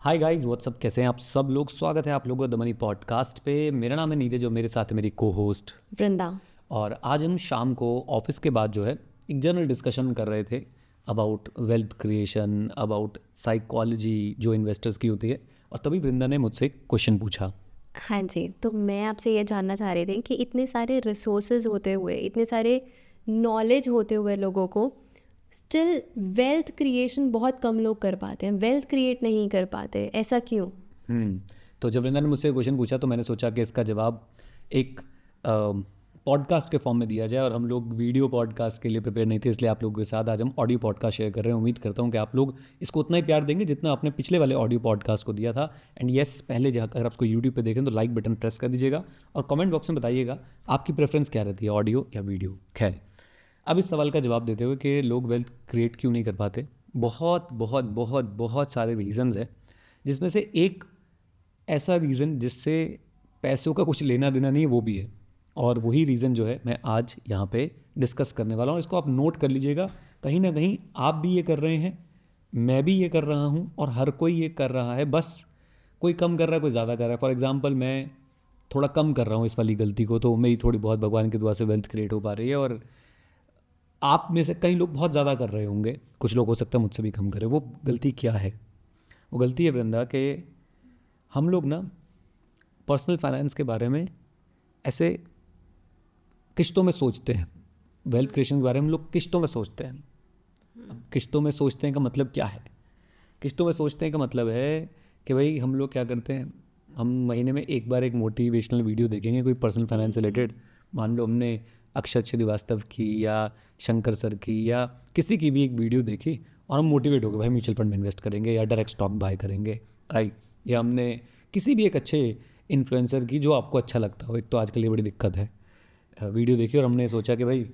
Hi guys what's up, कैसे हैं आप सब लोग। स्वागत है आप लोगों का द मनी पॉडकास्ट पे। मेरा नाम है नीरज और मेरे साथ है मेरी को होस्ट वृंदा। और आज हम शाम को ऑफिस के बाद जो है एक जनरल डिस्कशन कर रहे थे about wealth creation, about psychology जो इन्वेस्टर्स की होती है। और तभी वृंदा ने मुझसे एक क्वेश्चन पूछा। हाँ जी, तो मैं आपसे ये जानना चाह रही थी कि इतने सारे रिसोर्सेज होते हुए, इतने सारे नॉलेज होते हुए लोगों को स्टिल वेल्थ क्रिएशन बहुत कम लोग कर पाते हैं, वेल्थ क्रिएट नहीं कर पाते, ऐसा क्यों? हम्म तो जब वृंदा ने मुझसे क्वेश्चन पूछा तो मैंने सोचा कि इसका जवाब एक पॉडकास्ट के फॉर्म में दिया जाए। और हम लोग वीडियो पॉडकास्ट के लिए प्रिपेयर नहीं थे, इसलिए आप लोगों के साथ आज हम ऑडियो पॉडकास्ट शेयर कर रहे हैं। उम्मीद करता हूँ कि आप लोग इसको उतना ही प्यार देंगे जितना आपने पिछले वाले ऑडियो पॉडकास्ट को दिया था। एंड येस, पहले अगर आपको यूट्यूब पे देखें तो लाइक बटन प्रेस कर दीजिएगा और कमेंट बॉक्स में बताइएगा आपकी प्रेफरेंस क्या रहती है, ऑडियो या वीडियो। खैर, अब इस सवाल का जवाब देते हुए कि लोग वेल्थ क्रिएट क्यों नहीं कर पाते, बहुत बहुत बहुत बहुत सारे रीजंस हैं, जिसमें से एक ऐसा रीज़न जिससे पैसों का कुछ लेना देना नहीं है वो भी है। और वही रीज़न जो है मैं आज यहाँ पे डिस्कस करने वाला हूँ। इसको आप नोट कर लीजिएगा, कहीं ना कहीं आप भी ये कर रहे हैं, मैं भी ये कर रहा हूँ और हर कोई ये कर रहा है। बस कोई कम कर रहा है, कोई ज़्यादा कर रहा है। फॉर एग्जांपल मैं थोड़ा कम कर रहा हूँ इस वाली गलती को, तो मेरी थोड़ी बहुत भगवान की दुआ से वेल्थ क्रिएट हो पा रही है। और आप में से कई लोग बहुत ज़्यादा कर रहे होंगे, कुछ लोग हो सकता है मुझसे भी कम करें। वो गलती क्या है? वो गलती है वृंदा कि हम लोग ना पर्सनल फाइनेंस के बारे में ऐसे किश्तों में सोचते हैं। वेल्थ क्रिएशन के बारे में हम लोग किश्तों में सोचते हैं। अब किश्तों में सोचते हैं का मतलब क्या है? किश्तों में सोचते हैं का मतलब है कि भाई हम लोग क्या करते हैं, हम महीने में एक बार एक मोटिवेशनल वीडियो देखेंगे कोई पर्सनल फाइनेंस से रिलेटेड। मान लो हमने अक्षय श्रीवास्तव की या शंकर सर की या किसी की भी एक वीडियो देखी और हम मोटिवेट हो गए, भाई म्यूचुअल फंड में इन्वेस्ट करेंगे या डायरेक्ट स्टॉक बाय करेंगे, राइट। या हमने किसी भी एक अच्छे इन्फ्लुएंसर की जो आपको अच्छा लगता हो, एक तो आजकल ये बड़ी दिक्कत है, वीडियो देखी और हमने सोचा कि भाई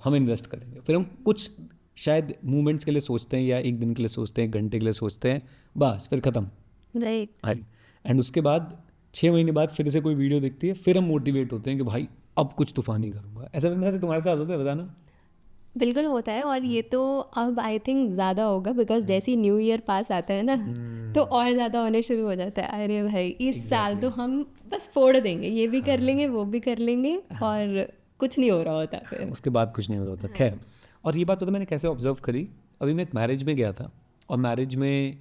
हम इन्वेस्ट करेंगे। फिर हम कुछ शायद मूवमेंट्स के लिए सोचते हैं या एक दिन के लिए सोचते हैं, एक घंटे के लिए सोचते हैं, बस फिर ख़त्म। राइट। हाँ। एंड उसके बाद 6 महीने बाद फिर से कोई वीडियो दिखती है, फिर हम मोटिवेट होते हैं कि भाई अब कुछ तूफानी करूँगा। ऐसा मेरे से तुम्हारे साथ होता है, बताना। बिल्कुल होता है, और ये तो अब आई थिंक ज़्यादा होगा बिकॉज जैसे ही न्यू ईयर पास आता है ना, तो और ज़्यादा होने शुरू हो जाता है। अरे भाई इस साल तो हम बस फोड़ देंगे, ये भी कर लेंगे, वो भी कर लेंगे, और कुछ नहीं हो रहा होता फिर। उसके बाद कुछ नहीं हो रहा था। खैर, और ये बात तो मैंने कैसे ऑब्जर्व करी, अभी मैं एक मैरिज में गया था और मैरिज में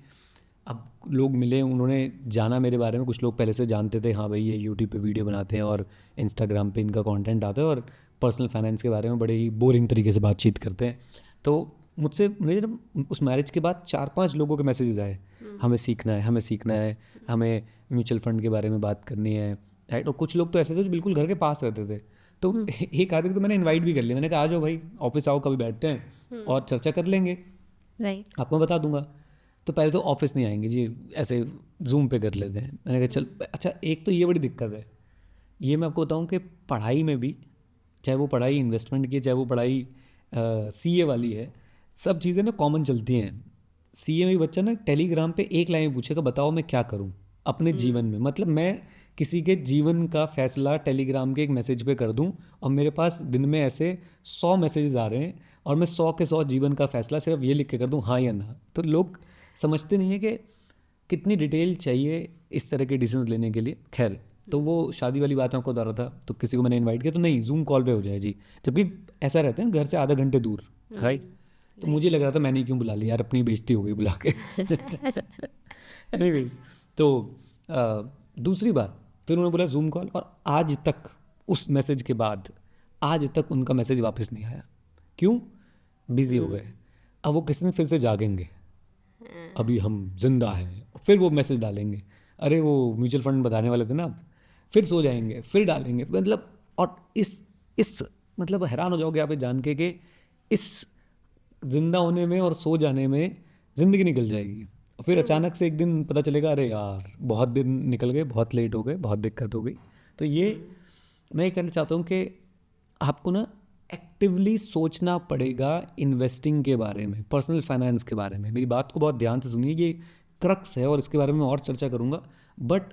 अब लोग मिले, उन्होंने जाना मेरे बारे में। कुछ लोग पहले से जानते थे, हाँ भाई ये यूट्यूब पे वीडियो बनाते हैं और इंस्टाग्राम पे इनका कंटेंट आता है और पर्सनल फाइनेंस के बारे में बड़े ही बोरिंग तरीके से बातचीत करते हैं। तो मुझसे मेरे उस मैरिज के बाद 4-5 लोगों के मैसेजेस आए, हमें सीखना है, हमें सीखना है, हमें म्यूचुअल फंड के बारे में बात करनी है, राइट। और कुछ लोग तो ऐसे थे जो बिल्कुल घर के पास रहते थे। तो एक आदमी तो मैंने इनवाइट भी कर लिया, मैंने कहा आ जाओ भाई, ऑफिस आओ, कभी बैठते हैं और चर्चा कर लेंगे, राइट। आपको बता दूंगा। तो पहले तो ऑफिस नहीं आएंगे जी, ऐसे जूम पे कर लेते हैं। मैंने कहा चल अच्छा, एक तो ये बड़ी दिक्कत है, ये मैं आपको बताऊं कि पढ़ाई में भी, चाहे वो पढ़ाई इन्वेस्टमेंट की, चाहे वो पढ़ाई सीए वाली है, सब चीज़ें ना कॉमन चलती हैं। सीए में भी बच्चा ना टेलीग्राम पे एक लाइन में पूछेगा बताओ मैं क्या करूं अपने जीवन में। मतलब मैं किसी के जीवन का फैसला टेलीग्राम के एक मैसेज पे कर दूं और मेरे पास दिन में ऐसे 100 मैसेजेस आ रहे हैं और मैं 100 के 100 जीवन का फैसला सिर्फ ये लिख के कर दूं हाँ या ना। तो लोग समझते नहीं है कि कितनी डिटेल चाहिए इस तरह के डिसीजन लेने के लिए। खैर, तो वो शादी वाली बात मैं आपको बता रहा था, तो किसी को मैंने इनवाइट किया तो नहीं, जूम कॉल पे हो जाए जी, जबकि ऐसा रहता है घर से आधा घंटे दूर, राइट। तो मुझे लग रहा था मैंने क्यों बुला लिया यार, अपनी बेइज्जती हो गई बुला के। एनीवेज, तो दूसरी बात, फिर उन्होंने बोला जूम कॉल, और आज तक उस मैसेज के बाद आज तक उनका मैसेज वापस नहीं आया। क्यों? बिजी हो गए। अब वो किसी दिन फिर से जागेंगे, अभी हम जिंदा हैं, फिर वो मैसेज डालेंगे, अरे वो म्यूचुअल फंड बताने वाले थे ना आप, फिर सो जाएंगे, फिर डालेंगे। मतलब और इस मतलब हैरान हो जाओगे आप ये जान के कि इस जिंदा होने में और सो जाने में ज़िंदगी निकल जाएगी। फिर अचानक से एक दिन पता चलेगा अरे यार बहुत दिन निकल गए, बहुत लेट हो गए, बहुत दिक्कत हो गई। तो ये मैं ये कहना चाहता हूँ कि आपको ना एक्टिवली सोचना पड़ेगा इन्वेस्टिंग के बारे में, पर्सनल फाइनेंस के बारे में। मेरी बात को बहुत ध्यान से सुनिए, ये क्रक्स है और इसके बारे में और चर्चा करूँगा। But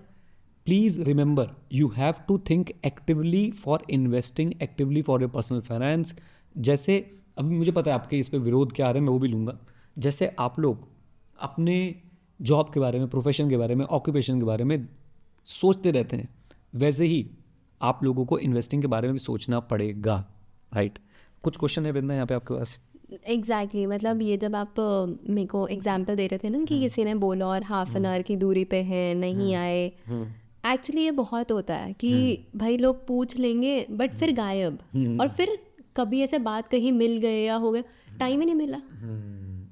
please remember, you have to think actively for investing, actively for your personal finance. जैसे अभी मुझे पता है आपके इस पे विरोध क्या आ रहे हैं, मैं वो भी लूँगा। जैसे आप लोग अपने जॉब के बारे में, प्रोफेशन के बारे में, ऑक्यूपेशन के बारे में सोचते रहते हैं, वैसे ही आप लोगों को इन्वेस्टिंग के बारे में भी सोचना पड़ेगा, राइट? कुछ क्वेश्चन है बिंदा यहाँ पे आपके पास? एग्जैक्टली मतलब ये जब आप मेरे को एग्जांपल दे रहे थे ना कि किसी ने बोला और हाफ एन आवर की दूरी पे है, नहीं आए, एक्चुअली ये बहुत होता है कि भाई लोग पूछ लेंगे बट फिर गायब, और फिर कभी ऐसे बात कहीं मिल गए या हो गया, टाइम ही नहीं मिला।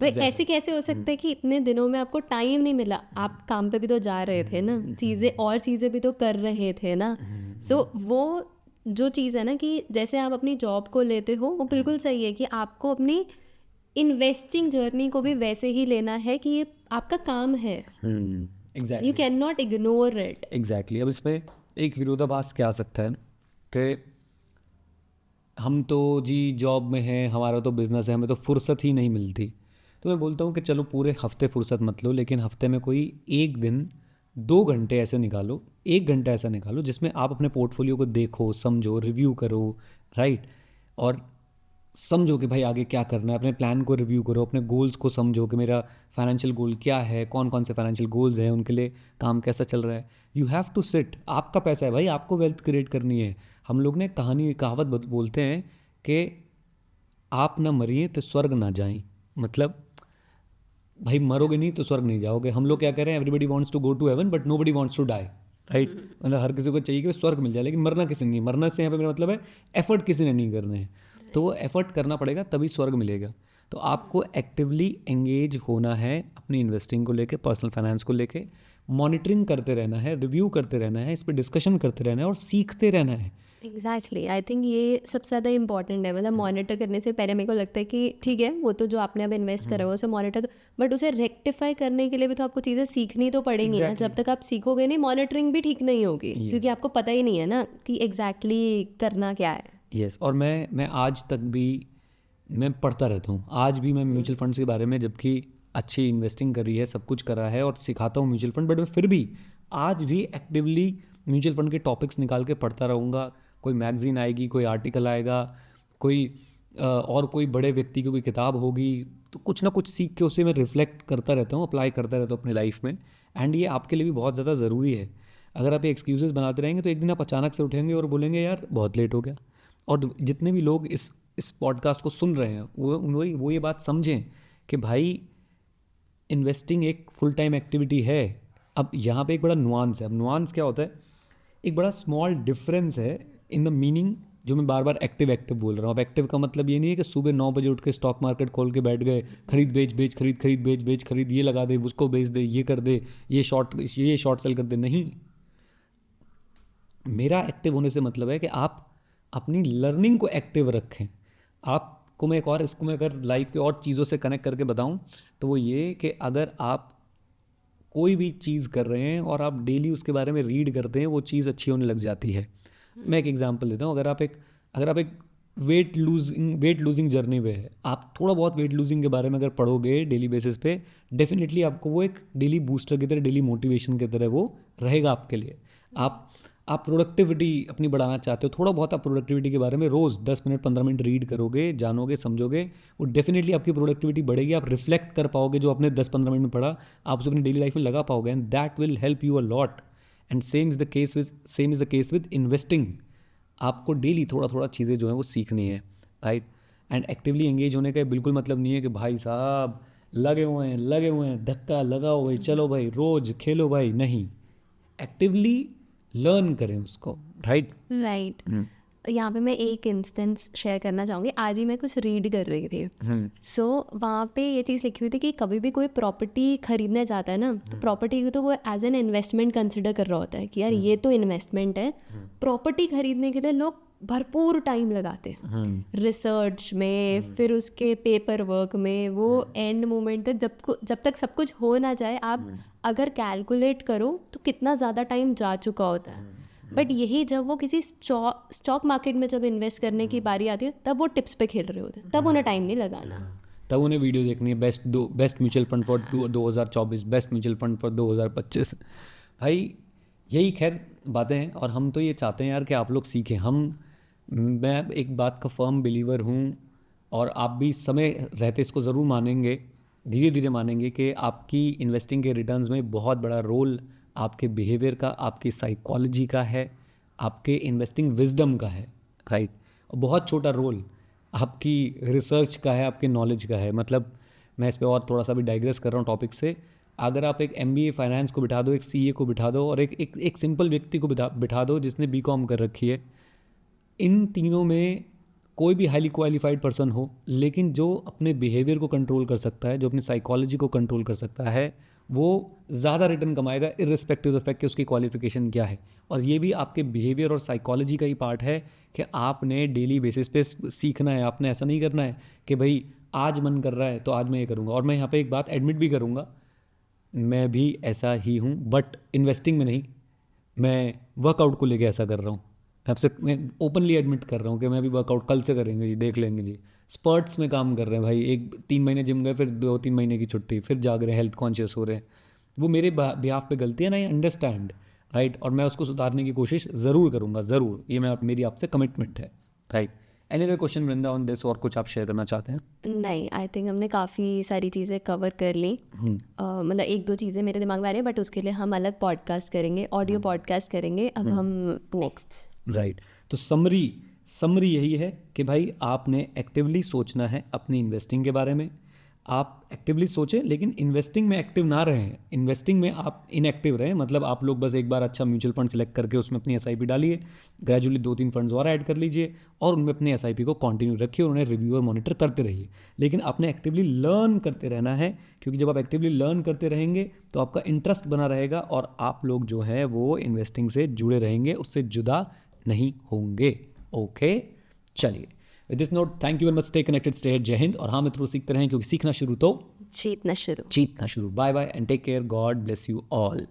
भाई ऐसे कैसे हो सकता है कि इतने दिनों में आपको टाइम नहीं मिला? आप काम पे भी तो जा रहे थे ना, चीज़ें भी तो कर रहे थे ना। सो वो जो चीज़ है ना कि जैसे आप अपनी जॉब को लेते हो, वो बिल्कुल सही है कि आपको अपनी इन्वेस्टिंग जर्नी को भी वैसे ही लेना है कि ये आपका काम है, you can not ignore it. Exactly. अब इसमें एक विरोधाभास क्या आ सकता है कि हम तो जी जॉब में हैं, हमारा तो बिज़नेस है, हमें तो फुर्सत ही नहीं मिलती। तो मैं बोलता हूँ कि चलो पूरे हफ्ते फुर्सत मत लो, लेकिन हफ्ते में कोई एक दिन 2 घंटे ऐसे निकालो, 1 घंटा ऐसा निकालो जिसमें आप अपने पोर्टफोलियो को देखो, समझो, रिव्यू करो, राइट? और समझो कि भाई आगे क्या करना है, अपने प्लान को रिव्यू करो, अपने गोल्स को समझो कि मेरा फाइनेंशियल गोल क्या है, कौन कौन से फाइनेंशियल गोल्स हैं, उनके लिए काम कैसा चल रहा है। यू हैव टू सिट, आपका पैसा है भाई, आपको वेल्थ क्रिएट करनी है। हम लोग ने कहावत बोलते हैं कि आप ना मरिए तो स्वर्ग ना जाएं, मतलब भाई मरोगे नहीं तो स्वर्ग नहीं जाओगे। हम लोग क्या कह रहे हैं, everybody wants to go to heaven but nobody wants to die, right? मतलब हर किसी को चाहिए कि स्वर्ग मिल जाए, लेकिन मरना किसी ने नहीं। मरना से यहाँ पे मेरा मतलब है एफर्ट किसी ने नहीं करने हैं, तो वो एफर्ट करना पड़ेगा तभी स्वर्ग मिलेगा। तो आपको एक्टिवली एंगेज होना है अपनी इन्वेस्टिंग को लेके, पर्सनल फाइनेंस को लेके, मॉनिटरिंग करते रहना है, रिव्यू करते रहना है, इस पर डिस्कशन करते रहना है और सीखते रहना है। एग्जैक्टली, आई थिंक ये सबसे ज़्यादा इंपॉर्टेंट है। मतलब मॉनिटर करने से पहले मेरे को लगता है कि ठीक है वो तो जो आपने अब इन्वेस्ट करा है उसे मॉनिटर, बट उसे रेक्टिफाई करने के लिए भी तो आपको चीज़ें सीखनी तो पड़ेंगी ना। जब तक आप सीखोगे नहीं, मॉनिटरिंग भी ठीक नहीं होगी, क्योंकि आपको पता ही नहीं है ना कि एग्जैक्टली करना क्या है। यस, और मैं आज तक भी मैं पढ़ता रहता हूँ। आज भी मैं म्यूचुअल फंड्स के बारे में, जबकि अच्छी इन्वेस्टिंग करी है, सब कुछ करा है और सिखाता हूँ म्यूचुअल फंड, बट मैं फिर भी आज भी एक्टिवली म्यूचुअल फंड के टॉपिक्स निकाल के पढ़ता रहूँगा। कोई मैगजीन आएगी, कोई आर्टिकल आएगा, कोई और कोई बड़े व्यक्ति की कोई किताब होगी, तो कुछ ना कुछ सीख के उसे मैं रिफ्लेक्ट करता रहता हूँ, अप्लाई करता रहता हूँ अपनी लाइफ में। एंड ये आपके लिए भी बहुत ज़्यादा ज़रूरी है। अगर आप एक्सक्यूज़ेस बनाते रहेंगे तो एक दिन आप अचानक से उठेंगे और बोलेंगे यार बहुत लेट हो गया। और जितने भी लोग इस पॉडकास्ट को सुन रहे हैं वो ये बात समझें कि भाई इन्वेस्टिंग एक फुल टाइम एक्टिविटी है। अब यहाँ पे एक बड़ा नुआंस है। अब नुआंस क्या होता है, एक बड़ा स्मॉल डिफरेंस है इन द मीनिंग, जो मैं बार बार एक्टिव बोल रहा हूँ। अब एक्टिव का मतलब ये नहीं है कि सुबह 9 बजे उठ के स्टॉक मार्केट खोल के बैठ गए, खरीद बेच खरीद, ये लगा दे, उसको बेच दे, ये कर दे, ये शॉर्ट सेल कर दे। नहीं, मेरा एक्टिव होने से मतलब है कि आप अपनी लर्निंग को एक्टिव रखें। आपको मैं इसको मैं अगर लाइफ के और चीज़ों से कनेक्ट करके बताऊं तो वो ये कि अगर आप कोई भी चीज़ कर रहे हैं और आप डेली उसके बारे में रीड करते हैं, वो चीज़ अच्छी होने लग जाती है। मैं एक एग्जांपल देता हूँ। अगर आप एक वेट लूजिंग जर्नी पे है, आप थोड़ा बहुत वेट लूजिंग के बारे में अगर पढ़ोगे डेली बेसिस पे, डेफिनेटली आपको वो एक डेली बूस्टर की तरह, डेली मोटिवेशन की तरह वो रहेगा आपके लिए। आप प्रोडक्टिविटी अपनी बढ़ाना चाहते हो, थोड़ा बहुत आप प्रोडक्टिविटी के बारे में रोज़ 10 मिनट 15 मिनट रीड करोगे, जानोगे, समझोगे, वो डेफिनेटली आपकी प्रोडक्टिविटी बढ़ेगी। आप रिफ्लेक्ट कर पाओगे जो आपने 10-15 मिनट में पढ़ा, आप उसे अपनी डेली लाइफ में लगा पाओगे, and that will help you a lot. And same is the case with investing. आपको डेली थोड़ा थोड़ा चीज़ें जो हैं वो सीखनी है, राइट? एंड एक्टिवली एंगेज होने का बिल्कुल मतलब नहीं है कि भाई साहब लगे हुए हैं, धक्का लगाओ भाई, चलो भाई रोज़ खेलो भाई, नहीं। एक्टिवली लर्न करें उसको, राइट? यहाँ पे मैं एक इंस्टेंस शेयर करना चाहूँगी। आज ही मैं कुछ रीड कर रही थी, सो वहाँ पे ये चीज़ लिखी हुई थी कि कभी भी कोई प्रॉपर्टी खरीदने जाता है ना, तो प्रॉपर्टी को तो वो एज एन इन्वेस्टमेंट कंसिडर कर रहा होता है कि यार ये तो इन्वेस्टमेंट है। प्रॉपर्टी खरीदने के लिए लोग भरपूर टाइम लगाते हैं रिसर्च में, फिर उसके पेपर वर्क में, वो एंड मोमेंट तक जब तक सब कुछ हो ना जाए, आप अगर कैलकुलेट करो तो कितना ज़्यादा टाइम जा चुका होता है। बट यही जब वो किसी स्टॉक मार्केट में जब इन्वेस्ट करने की बारी आती है, तब वो टिप्स पे खेल रहे होते हैं, तब उन्हें टाइम नहीं लगाना, तब उन्हें वीडियो देखनी है, best mutual fund for 2024, best mutual fund for 2025। भाई यही खैर बातें हैं, और हम तो ये चाहते हैं यार कि आप लोग सीखें। मैं एक बात का फर्म बिलीवर हूँ, और आप भी समय रहते इसको ज़रूर मानेंगे, धीरे धीरे मानेंगे कि आपकी इन्वेस्टिंग के रिटर्न्स में बहुत बड़ा रोल आपके बिहेवियर का, आपकी साइकोलॉजी का है, आपके इन्वेस्टिंग विजडम का है, राइट। और बहुत छोटा रोल आपकी रिसर्च का है, आपके नॉलेज का है। मतलब मैं इस पे और थोड़ा सा भी डाइग्रेस कर रहा हूँ टॉपिक से। अगर आप एक MBA फाइनेंस को बिठा दो, एक CA को बिठा दो और एक सिंपल व्यक्ति को बिठा दो जिसने BCom कर रखी है, इन तीनों में कोई भी हाईली क्वालिफाइड पर्सन हो, लेकिन जो अपने बिहेवियर को कंट्रोल कर सकता है, जो अपनी साइकोलॉजी को कंट्रोल कर सकता है, वो ज़्यादा रिटर्न कमाएगा इर्रिस्पेक्टिव ऑफ फैक्ट कि उसकी क्वालिफिकेशन क्या है। और ये भी आपके बिहेवियर और साइकोलॉजी का ही पार्ट है कि आपने डेली बेसिस पे सीखना है। आपने ऐसा नहीं करना है कि भाई आज मन कर रहा है तो आज मैं ये करूँगा। और मैं यहाँ पे एक बात एडमिट भी करूँगा, मैं भी ऐसा ही हूँ, बट इन्वेस्टिंग में नहीं, मैं वर्कआउट को लेके ऐसा कर रहा हूँ। मैं ओपनली एडमिट कर रहा हूँ कि मैं भी वर्कआउट कल से करेंगे जी, देख लेंगे जी। स्पर्ट्स में काम कर रहे हैं भाई, 3 महीने जिम गए, फिर 2-3 महीने की छुट्टी, फिर जाग रहे हैं, हेल्थ कॉन्शियस हो रहे हैं। वो मेरे बिहाफ पे गलती है ना, आई अंडरस्टैंड, राइट। और मैं उसको सुधारने की कोशिश ज़रूर करूँगा, ज़रूर। ये मेरी आपसे कमिटमेंट है, right. Any other question Vrinda on this, और कुछ आप शेयर करना चाहते हैं? नहीं, आई थिंक हमने काफ़ी सारी चीज़ें कवर कर ली। मतलब 1-2 चीज़ें मेरे दिमाग में आ रही है, बट उसके लिए हम अलग पॉडकास्ट करेंगे, ऑडियो पॉडकास्ट करेंगे। अब हम नेक्स्ट, राइट। तो समरी यही है कि भाई आपने एक्टिवली सोचना है अपनी इन्वेस्टिंग के बारे में। आप एक्टिवली सोचें, लेकिन इन्वेस्टिंग में एक्टिव ना रहें। इन्वेस्टिंग में आप इनएक्टिव रहें। मतलब आप लोग बस एक बार अच्छा म्यूचुअल फंड सेलेक्ट करके उसमें अपनी SIP डालिए, ग्रेजुअली 2-3 फंड्स और ऐड कर लीजिए और उनमें अपनी SIP को कंटिन्यू रखिए और उन्हें रिव्यू और मॉनिटर करते रहिए। लेकिन आपने एक्टिवली लर्न करते रहना है, क्योंकि जब आप एक्टिवली लर्न करते रहेंगे तो आपका इंटरेस्ट बना रहेगा और आप लोग जो है वो इन्वेस्टिंग से जुड़े रहेंगे, उससे जुदा नहीं होंगे। ओके, चलिए, with this note, thank you very much, stay connected, stay जय हिंद। और हाँ मित्रों, सीखते रहें, क्योंकि सीखना शुरू तो जीतना शुरू। जीतना शुरू। Bye bye and take care, God bless you all.